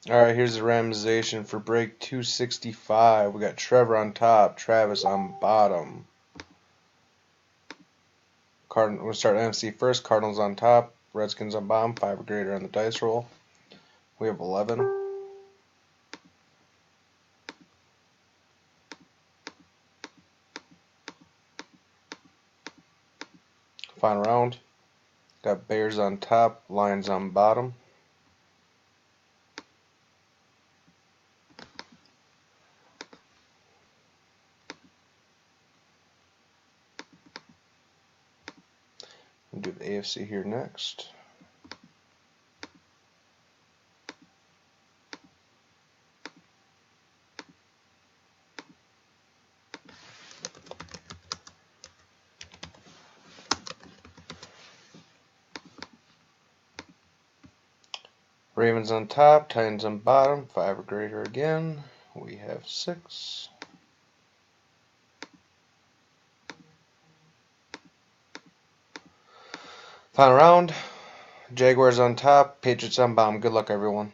Alright, here's the randomization for break 265. We got Trevor on top, Travis on bottom. We'll start NFC first. Cardinals on top, Redskins on bottom, 5 or greater on the dice roll. We have 11. Final round. Got Bears on top, Lions on bottom. We'll do the AFC here next. Ravens on top, Titans on bottom, 5 or greater again. We have 6. Final round. Jaguars on top, Patriots on bottom. Good luck, everyone.